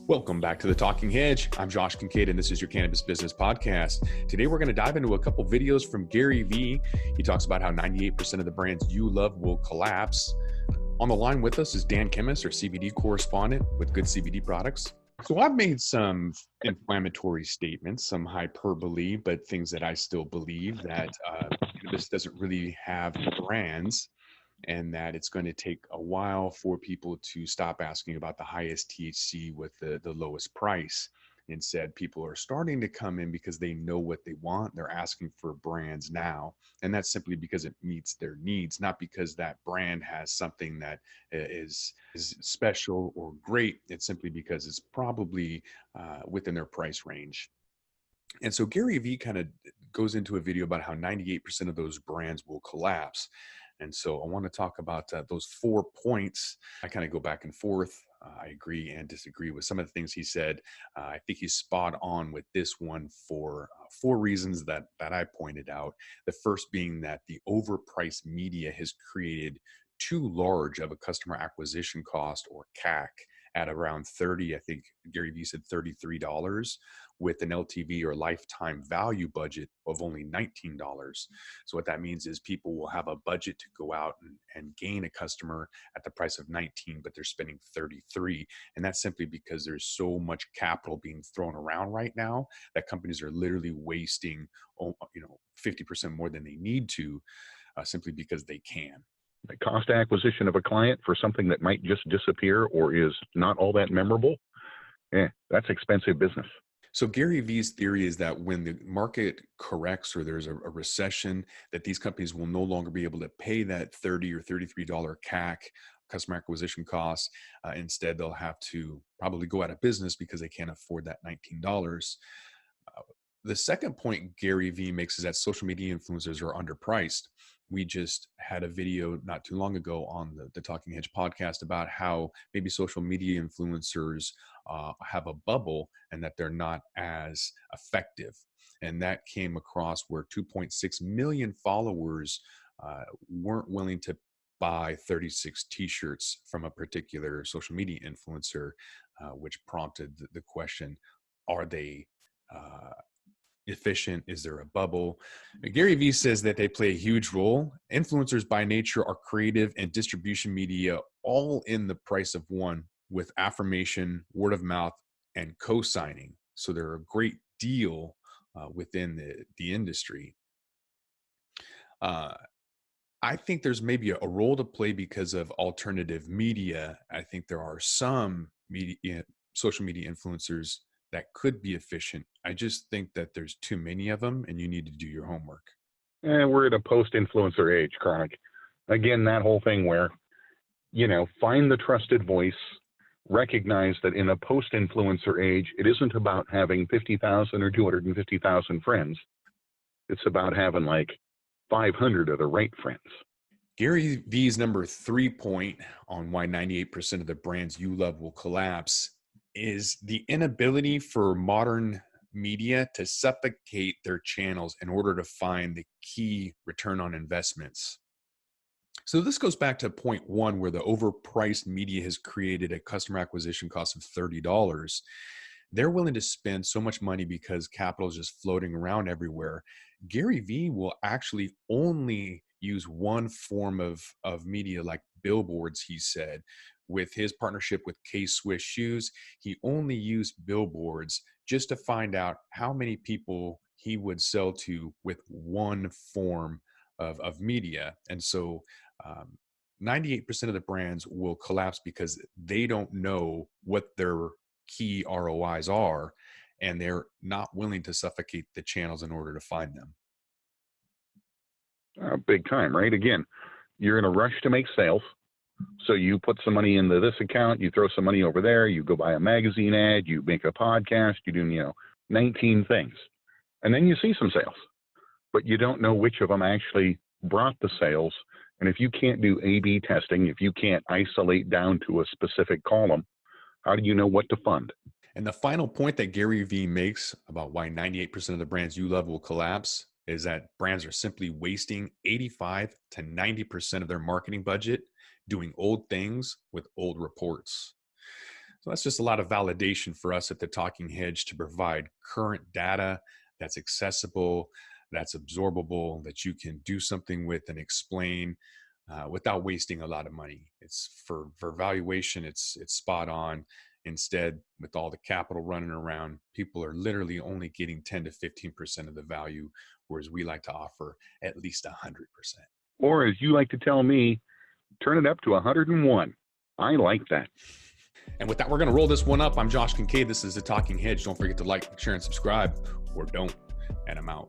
Welcome back to the Talking Hedge. I'm Josh Kincaid, and this is your Cannabis Business Podcast. Today, we're going to dive into a couple videos from Gary Vee. He talks about how 98% of the brands you love will collapse. On the line with us is Dan Kimmis, our CBD correspondent with Good CBD Products. So I've made some inflammatory statements, some hyperbole, but things that I still believe that cannabis doesn't really have brands, and that it's going to take a while for people to stop asking about the highest THC with the lowest price. Instead, people are starting to come in because they know what they want. They're asking for brands now. And that's simply because it meets their needs, not because that brand has something that is special or great. It's simply because it's probably within their price range. And so Gary Vee kind of goes into a video about how 98% of those brands will collapse. And so I want to talk about those 4 points. I kind of go back and forth. I agree and disagree with some of the things he said. I think he's spot on with this one for 4 reasons that I pointed out. The first being that the overpriced media has created too large of a customer acquisition cost, or CAC, at around 30, I think Gary Vee said $33, with an LTV or lifetime value budget of only $19. So what that means is people will have a budget to go out and gain a customer at the price of 19, but they're spending 33. And that's simply because there's so much capital being thrown around right now that companies are literally wasting 50% more than they need to, simply because they can. The cost acquisition of a client for something that might just disappear or is not all that memorable, that's expensive business. So Gary Vee's theory is that when the market corrects or there's a recession, that these companies will no longer be able to pay that $30 or $33 CAC, customer acquisition costs. Instead, they'll have to probably go out of business because they can't afford that $19. The second point Gary Vee makes is that social media influencers are underpriced. We just had a video not too long ago on the Talking Hedge podcast about how maybe social media influencers have a bubble and that they're not as effective. And that came across where 2.6 million followers weren't willing to buy 36 t-shirts from a particular social media influencer, which prompted the question, are they efficient? Is there a bubble? Gary Vee says that they play a huge role. Influencers by nature are creative and distribution media, all in the price of one, with affirmation, word of mouth, and cosigning. So they're a great deal within the industry. I think there's maybe a role to play because of alternative media. I think there are some social media influencers that could be efficient. I just think that there's too many of them and you need to do your homework. We're at a post-influencer age, Chronic. Again, that whole thing where, find the trusted voice, recognize that in a post-influencer age, it isn't about having 50,000 or 250,000 friends. It's about having like 500 of the right friends. Gary Vee's number 3 point on why 98% of the brands you love will collapse is the inability for modern media to suffocate their channels in order to find the key return on investments. So this goes back to point 1, where the overpriced media has created a customer acquisition cost of $30. They're willing to spend so much money because capital is just floating around everywhere. Gary Vee will actually only use one form of media, like billboards, he said. With his partnership with K-Swiss Shoes, he only used billboards just to find out how many people he would sell to with one form of media. And so 98% of the brands will collapse because they don't know what their key ROIs are, and they're not willing to suffocate the channels in order to find them. Big time, right? Again, you're in a rush to make sales. So you put some money into this account, you throw some money over there, you go buy a magazine ad, you make a podcast, you do, 19 things. And then you see some sales, but you don't know which of them actually brought the sales. And if you can't do A/B testing, if you can't isolate down to a specific column, how do you know what to fund? And the final point that Gary Vee makes about why 98% of the brands you love will collapse is that brands are simply wasting 85 to 90% of their marketing budget doing old things with old reports. So that's just a lot of validation for us at the Talking Hedge to provide current data that's accessible, that's absorbable, that you can do something with and explain without wasting a lot of money. It's for valuation, it's spot on. Instead, with all the capital running around, people are literally only getting 10 to 15% of the value, whereas we like to offer at least 100%. Or as you like to tell me, turn it up to 101. I like that. And with that, we're going to roll this one up. I'm Josh Kincaid. This is the Talking Hedge. Don't forget to like, share, and subscribe, or don't. And I'm out.